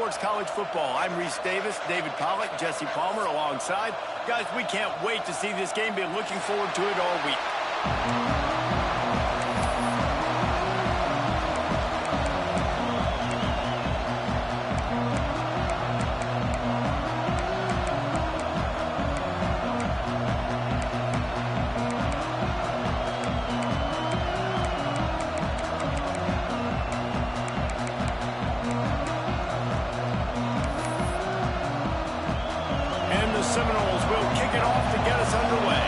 Sports College Football. I'm Reese Davis, David Pollack, Jesse Palmer alongside. Guys, we can't wait to see this game. Been looking forward to it all week. Seminoles will kick it off to get us underway.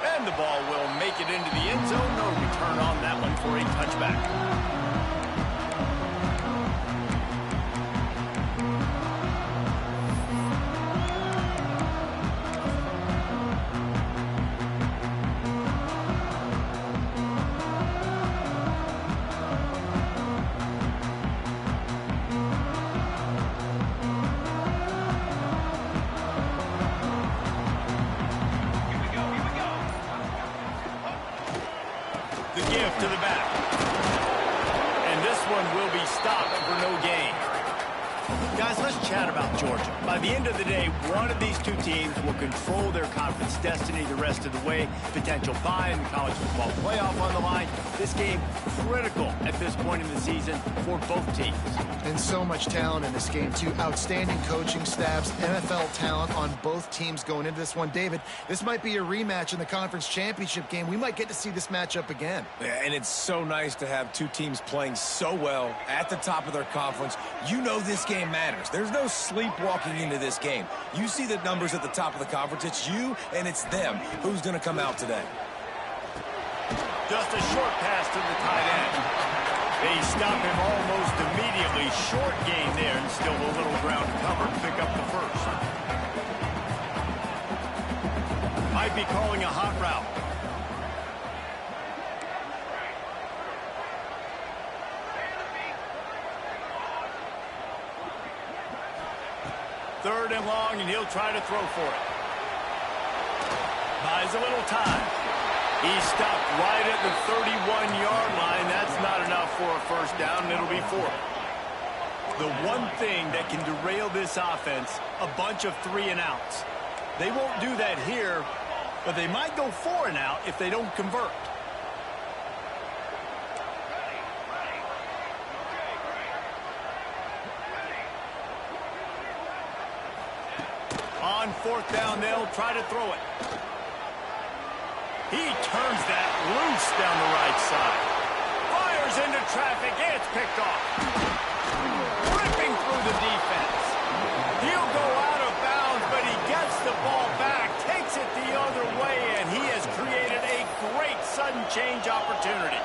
And the ball will make it into the end zone. No return on that one for a touchback. The give to the back. And this one will be stopped for no gain. Guys, let's chat about Georgia. By the end of the day, one of these two teams will control their conference destiny the rest of the way. Potential bye in the college football playoff on the line. This game critical at this point in the season for both teams. And so much talent in this game, too. Outstanding coaching staffs, NFL talent on both teams going into this one. David, this might be a rematch in the conference championship game. We might get to see this matchup again. Yeah, and it's so nice to have two teams playing so well at the top of their conference. You know this game matters. There's no sleepwalking into this game. You see the numbers at the top of the conference. It's you and it's them. Who's going to come out today? Just a short pass to the tight end. They stop him almost immediately. Short gain there, and still a little ground to cover to pick up the first. Might be calling a hot route. Third and long, and he'll try to throw for it. Buys a little time. He stopped right at the 31-yard line. That's not enough for a first down, and it'll be fourth. The one thing that can derail this offense, a bunch of 3-and-outs. They won't do that here, but they might go 4-and-out if they don't convert. On fourth down, they'll try to throw it. He turns that loose down the right side. Fires into traffic. It's picked off. Ripping through the defense. He'll go out of bounds, but he gets the ball back, takes it the other way, and he has created a great sudden change opportunity.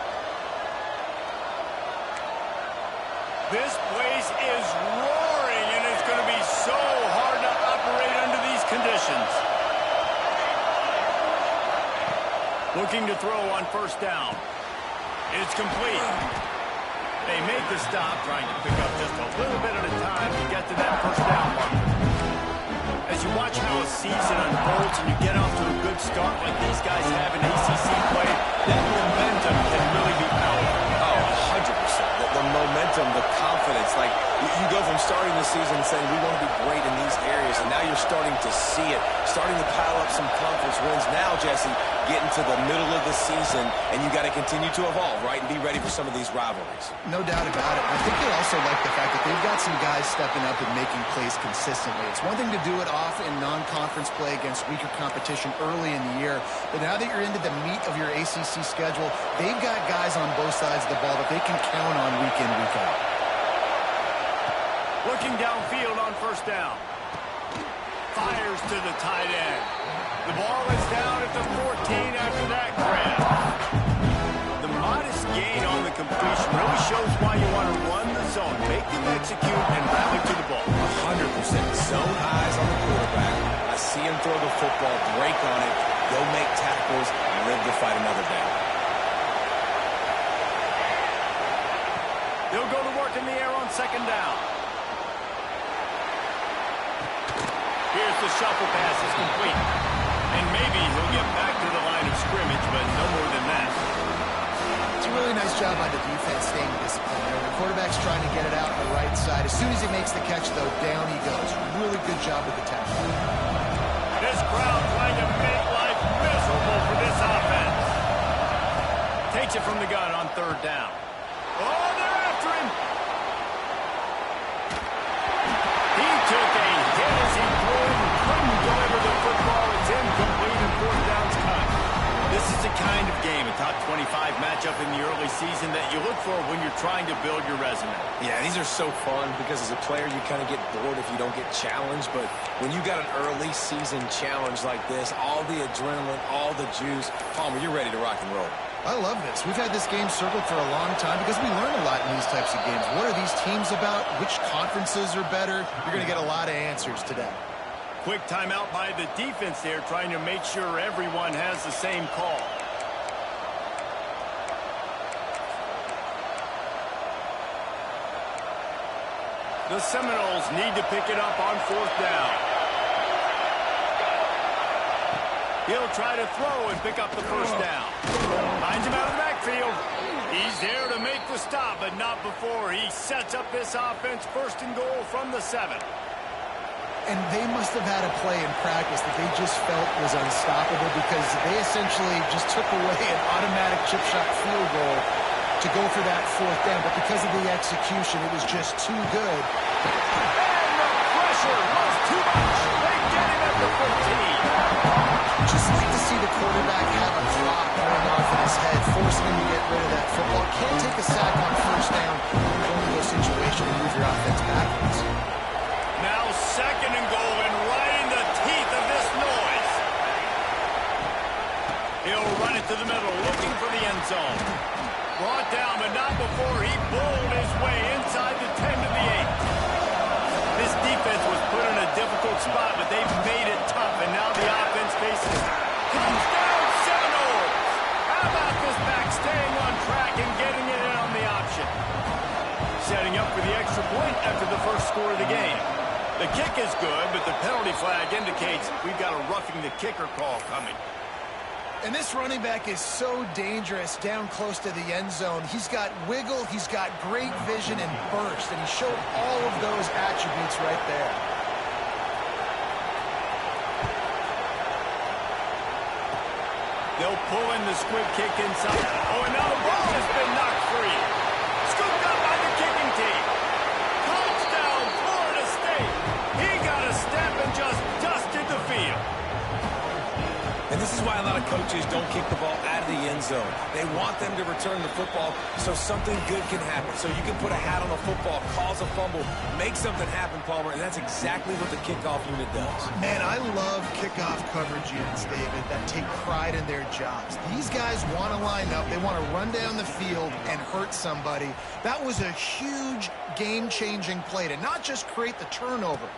This place is roaring, and it's going to be so hard to operate under these conditions. Looking to throw on first down. It's complete. They make the stop, trying to pick up just a little bit at a time to get to that first down marker. As you watch how a season unfolds and you get off to a good start like these guys have in ACC play, that momentum can really be powerful. Oh, 100%. The momentum, the confidence. Like, you go from starting the season saying we want to be great in these areas, and now you're starting to see it, starting to pile up some conference wins. Now, Jesse, getting to the middle of the season, and you got to continue to evolve, right, and be ready for some of these rivalries. No doubt about it. I think they also like the fact that they've got some guys stepping up and making plays consistently. It's one thing to do it off in non-conference play against weaker competition early in the year, but now that you're into the meat of your ACC schedule, they've got guys on both sides of the ball that they can count on week in, week out. Looking downfield on first down. Fires to the tight end. The ball is down at the 14 after that grab. The modest gain on the completion really shows why you want to run the zone, make them execute, and rally to the ball. 100% zone eyes on the quarterback. I see him throw the football, break on it, go make tackles, and live to fight another day. They'll go to work in the air on second down. Here's the shuffle pass. It's complete. And maybe he'll get back to the line of scrimmage, but no more than that. It's a really nice job by the defense staying disciplined there. The quarterback's trying to get it out on the right side. As soon as he makes the catch, though, down he goes. Really good job with the tackle. This crowd trying to make life miserable for this offense. Takes it from the gun on third down. Oh, they're after him. He took a hit as he threw it and couldn't deliver the football. It's incomplete and fourth down's cut. This is the kind of game, a top 25 matchup in the early season that you look for when you're trying to build your resume. Yeah, these are so fun because as a player, you kind of get bored if you don't get challenged. But when you got an early season challenge like this, all the adrenaline, all the juice, Palmer, you're ready to rock and roll. I love this. We've had this game circled for a long time because we learn a lot in these types of games. What are these teams about? Which conferences are better? You're going to get a lot of answers today. Quick timeout by the defense there, trying to make sure everyone has the same call. The Seminoles need to pick it up on fourth down. He'll try to throw and pick up the first down. Finds him out of the backfield. He's there to make the stop, but not before he sets up this offense first and goal from the 7. And they must have had a play in practice that they just felt was unstoppable because they essentially just took away an automatic chip shot field goal to go for that fourth down. But because of the execution, it was just too good. And the pressure was too much. They get him at the 15. Just like to see the quarterback have a clock going off in his head, forcing him to get rid of that football. Can't take a sack on first down in one of those situations and move your offense backwards. Now second and goal, and right in the teeth of this noise. He'll run it to the middle, looking for the end zone. Brought down, but not before he bowled his way inside the 10 to the 8. This defense was put in a difficult spot, but they've made it tough, and now the offense faces touchdown Seminoles. How about this back staying on track and getting it in on the option? Setting up for the extra point after the first score of the game. The kick is good, but the penalty flag indicates we've got a roughing the kicker call coming. And this running back is so dangerous down close to the end zone. He's got wiggle, he's got great vision and burst, and he showed all of those attributes right there. They'll pull in the squib kick inside. Oh, and now the ball has been knocked free. Scooped up by the kicking team. Touchdown, Florida State. He got a step and just dusted the field. And this is why a lot of coaches don't kick the ball out of the end zone. They want them to return the football so something good can happen. So you can put a hat on a football, cause a fumble, make something happen, Palmer, and that's exactly what the kickoff unit does. Man, I love kickoff coverage units, David, that take pride in their jobs. These guys want to line up. They want to run down the field and hurt somebody. That was a huge game-changing play to not just create the turnover,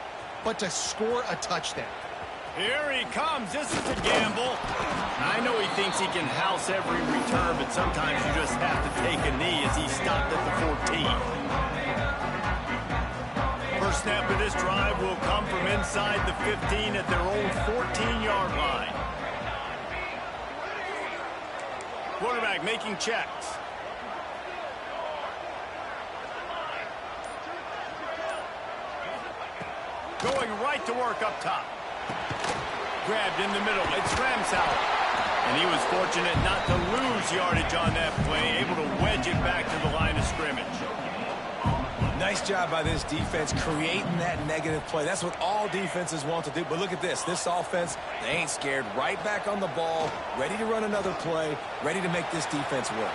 but to score a touchdown. Here he comes. This is a gamble. I know he thinks he can house every return, but sometimes you just have to take a knee as he stopped at the 14. First snap of this drive will come from inside the 15 at their own 14-yard line. Quarterback making checks. Going right to work up top. Grabbed in the middle. It's Ncaa. And he was fortunate not to lose yardage on that play, able to wedge it back to the line of scrimmage. Nice job by this defense creating that negative play. That's what all defenses want to do. But look at this. This offense, they ain't scared. Right back on the ball, ready to run another play, ready to make this defense work.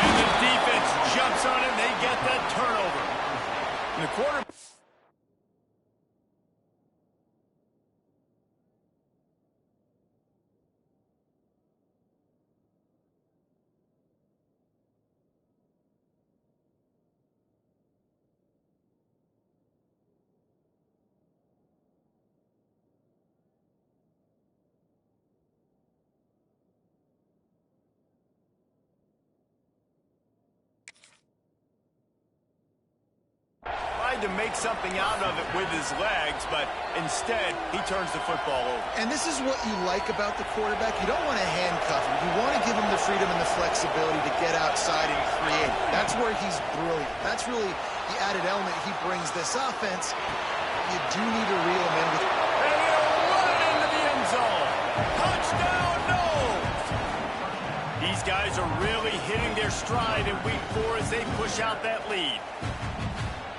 And the defense jumps on it, and they get that turnover. And the quarterback... tried to make something out of it with his legs, but instead, he turns the football over. And this is what you like about the quarterback. You don't want to handcuff him. You want to give him the freedom and the flexibility to get outside and create. That's where he's brilliant. That's really the added element he brings this offense. You do need to reel him in with... And he'll run into the end zone. Touchdown, no! These guys are really hitting their stride in week 4 as they push out that lead.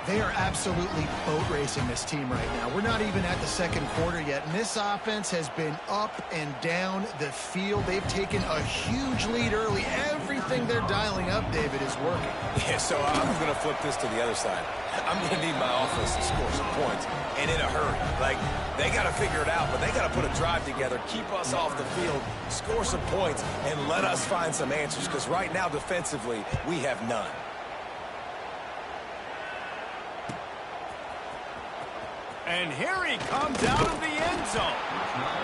They are absolutely boat racing this team right now. We're not even at the second quarter yet, and this offense has been up and down the field. They've taken a huge lead early. Everything they're dialing up, David, is working. Yeah, so I'm going to flip this to the other side. I'm going to need my offense to score some points, and in a hurry. Like, they got to figure it out, but they got to put a drive together, keep us off the field, score some points, and let us find some answers, because right now, defensively, we have none. And here he comes out of the end zone.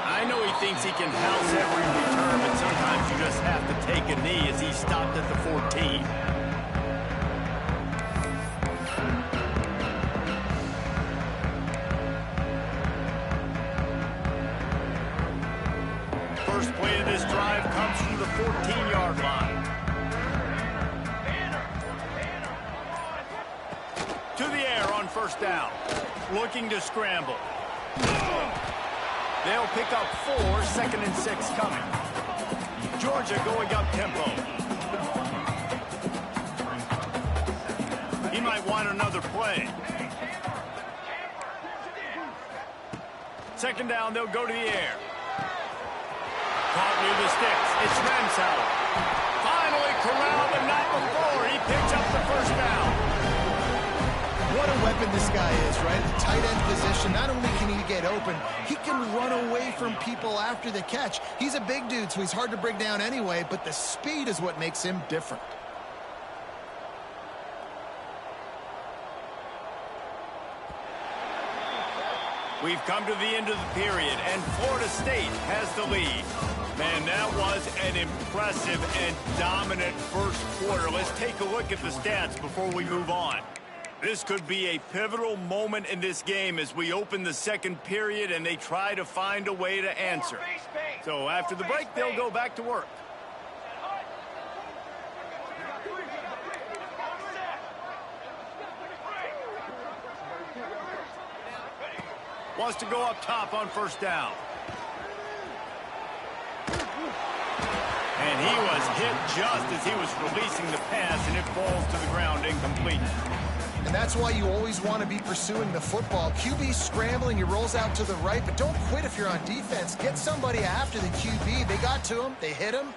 I know he thinks he can house every return, but sometimes you just have to take a knee as he stopped at the 14. First play of this drive comes from the 14-yard line. To the air on first down. Looking to scramble. They'll pick up 4, 2nd and 6 coming. Georgia going up tempo. He might want another play. Second down, they'll go to the air. Caught near the sticks. It's Ncaa. Finally corralled, but not before. He picks up the first down. What a weapon this guy is, right? The tight end position, not only can he get open, he can run away from people after the catch. He's a big dude, so he's hard to bring down anyway, but the speed is what makes him different. We've come to the end of the period, and Florida State has the lead. Man, that was an impressive and dominant first quarter. Let's take a look at the stats before we move on. This could be a pivotal moment in this game as we open the second period and they try to find a way to answer. So after the break, they'll go back to work. Wants to go up top on first down. And he was hit just as he was releasing the pass, and it falls to the ground incomplete. And that's why you always want to be pursuing the football. QB scrambling, he rolls out to the right, but don't quit if you're on defense. Get somebody after the QB. They got to him, they hit him,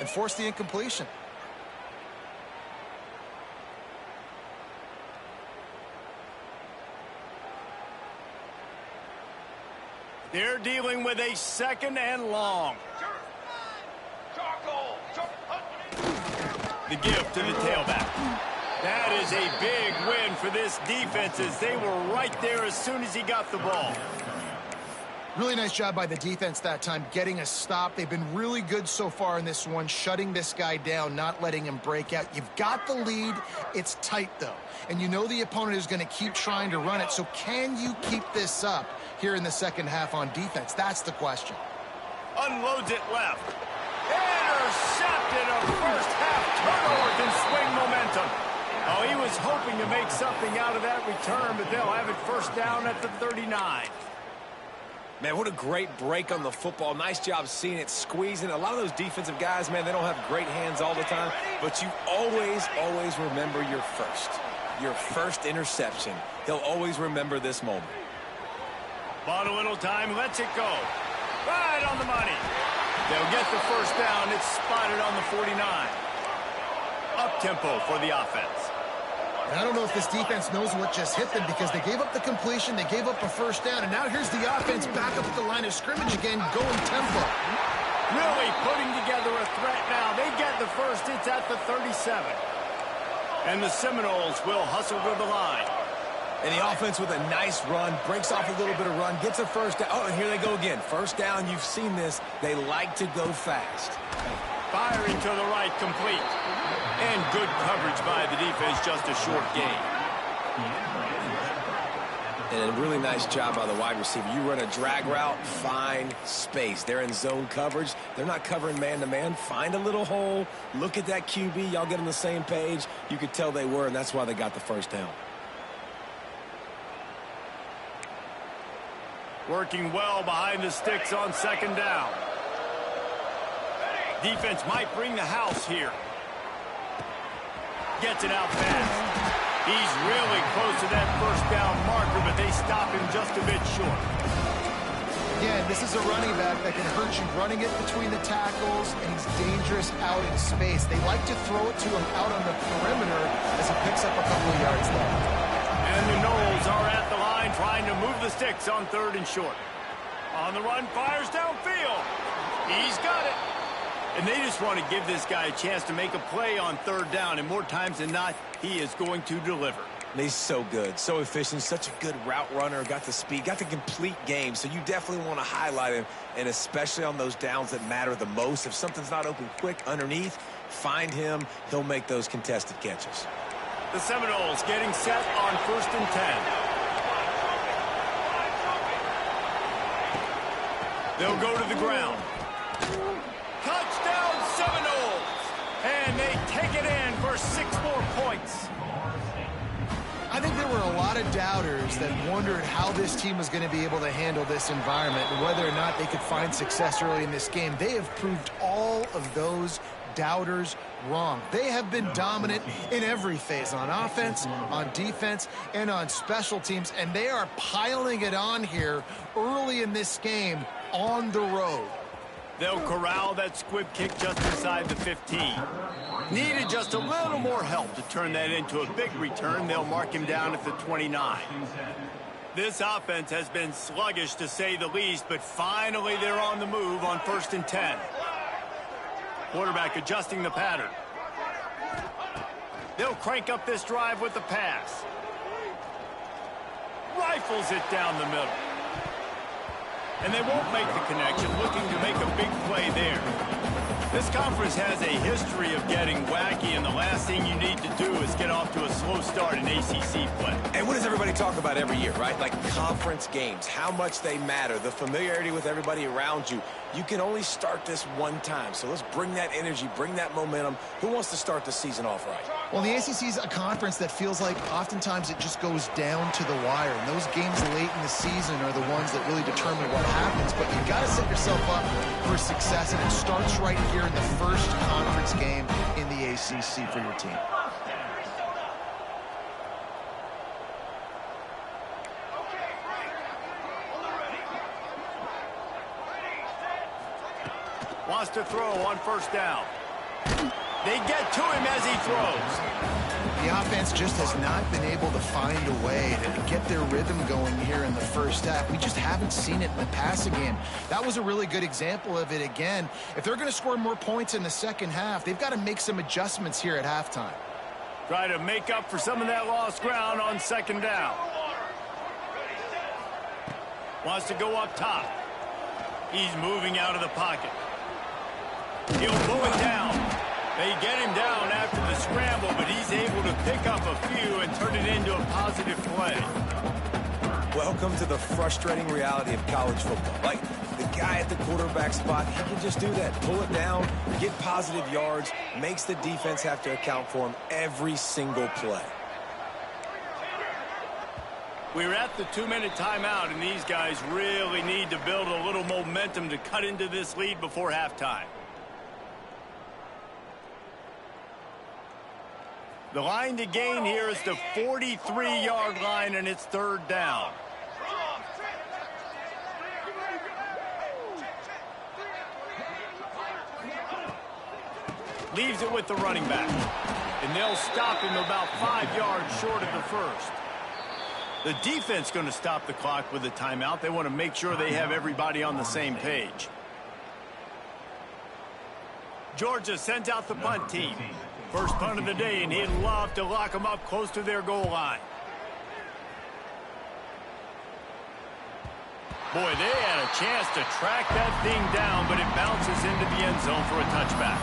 and forced the incompletion. They're dealing with a 2nd and long. The give to the tailback. That is a big win for this defense as they were right there as soon as he got the ball. Really nice job by the defense that time, getting a stop. They've been really good so far in this one, shutting this guy down, not letting him break out. You've got the lead. It's tight, though. And you know the opponent is going to keep trying to run it. So can you keep this up here in the second half on defense? That's the question. Unloads it left. Intercepted. A first half turnover can swing momentum. Oh, he was hoping to make something out of that return, but they'll have it first down at the 39. Man, what a great break on the football. Nice job seeing it, squeezing. A lot of those defensive guys, man, they don't have great hands all the time, but you always remember your first interception. He'll always remember this moment. Bought a little time, lets it go. Right on the money. They'll get the first down. It's spotted on the 49. Up-tempo for the offense. And I don't know if this defense knows what just hit them because they gave up the completion, they gave up a first down, and now here's the offense back up at the line of scrimmage again, going tempo. Really putting together a threat now. They get the first. It's at the 37. And the Seminoles will hustle to the line. And the offense with a nice run, breaks off a little bit of run, gets a first down. Oh, and here they go again. First down, you've seen this. They like to go fast. Firing to the right, complete. And good coverage by the defense, just a short gain. And a really nice job by the wide receiver. You run a drag route, find space. They're in zone coverage. They're not covering man-to-man. Find a little hole. Look at that QB. Y'all get on the same page. You could tell they were, and that's why they got the first down. Working well behind the sticks on second down. Defense might bring the house here. Gets it out fast. He's really close to that first down marker, but they stop him just a bit short. Again, this is a running back that can hurt you running it between the tackles, and he's dangerous out in space. They like to throw it to him out on the perimeter as he picks up a couple of yards there. And the Knowles are at the line trying to move the sticks on third and short. On the run, fires downfield. He's got it. And they just want to give this guy a chance to make a play on third down, and more times than not, he is going to deliver. And he's so good, so efficient, such a good route runner, got the speed, got the complete game, so you definitely want to highlight him, and especially on those downs that matter the most. If something's not open quick underneath, find him. He'll make those contested catches. The Seminoles getting set on 1st and 10. They'll go to the ground. Touchdown Seminoles! And they take it in for 6 more points. I think there were a lot of doubters that wondered how this team was going to be able to handle this environment and whether or not they could find success early in this game. They have proved all of those doubters wrong. They have been dominant in every phase, on offense, on defense, and on special teams, and they are piling it on here early in this game on the road. They'll corral that squib kick just inside the 15. Needed just a little more help to turn that into a big return. They'll mark him down at the 29. This offense has been sluggish to say the least, but finally they're on the move on 1st and 10. Quarterback adjusting the pattern. They'll crank up this drive with the pass. Rifles it down the middle. And they won't make the connection, looking to make a big play there. This conference has a history of getting wacky, and the last thing you need to do is get off to a slow start in ACC play. And what does everybody talk about every year, right? Like conference games, how much they matter, the familiarity with everybody around you. You can only start this one time, so let's bring that energy, bring that momentum. Who wants to start the season off right? Well, the ACC is a conference that feels like oftentimes it just goes down to the wire, and those games late in the season are the ones that really determine what happens, but you've got to set yourself up for success, and it starts right here in the first conference game in the ACC for your team. Wants to throw on 1st down. They get to him as he throws. The offense just has not been able to find a way to get their rhythm going here in the first half. We just haven't seen it in the passing game. That was a really good example of it again. If they're going to score more points in the second half, they've got to make some adjustments here at halftime. Try to make up for some of that lost ground on 2nd down. Wants to go up top. He's moving out of the pocket. He'll pull it down. They get him down after the scramble, but he's able to pick up a few and turn it into a positive play. Welcome to the frustrating reality of college football. Like, the guy at the quarterback spot, he can just do that. Pull it down, get positive yards, makes the defense have to account for him every single play. We're at the 2-minute timeout, and these guys really need to build a little momentum to cut into this lead before halftime. The line to gain here is the 43-yard line, and it's 3rd down. Leaves it with the running back. And they'll stop him about 5 yards short of the first. The defense going to stop the clock with a timeout. They want to make sure they have everybody on the same page. Georgia sends out the punt team. First punt of the day, and he'd love to lock them up close to their goal line. Boy, they had a chance to track that thing down, but it bounces into the end zone for a touchback.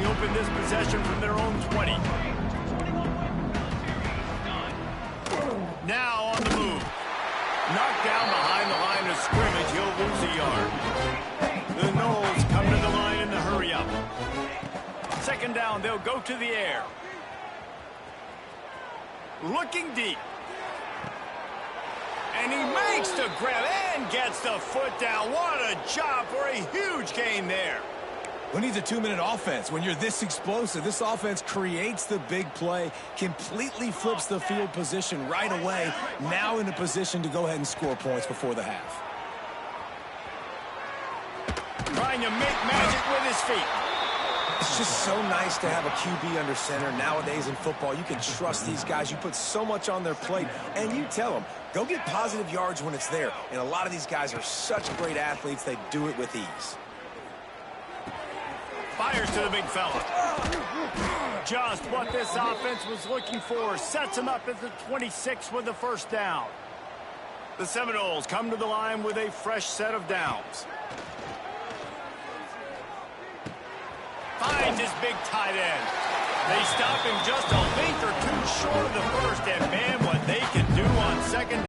open this possession from their own 20. Now on the move. Knocked down behind the line of scrimmage. He'll lose a yard. The Knowles come to the line in the hurry-up. Second down, they'll go to the air. Looking deep. And he makes the grab and gets the foot down. What a job for a huge gain there. Who needs a 2-minute offense? When you're this explosive, this offense creates the big play, completely flips the field position right away, now in a position to go ahead and score points before the half. Trying to make magic with his feet. It's just so nice to have a QB under center. Nowadays in football, you can trust these guys. You put so much on their plate, and you tell them, go get positive yards when it's there. And a lot of these guys are such great athletes, they do it with ease. Fires to the big fella. Just what this offense was looking for. Sets him up at the 26 with the first down. The Seminoles come to the line with a fresh set of downs. Finds his big tight end. They stop him just a length or two short of the first, and man, what they can do on second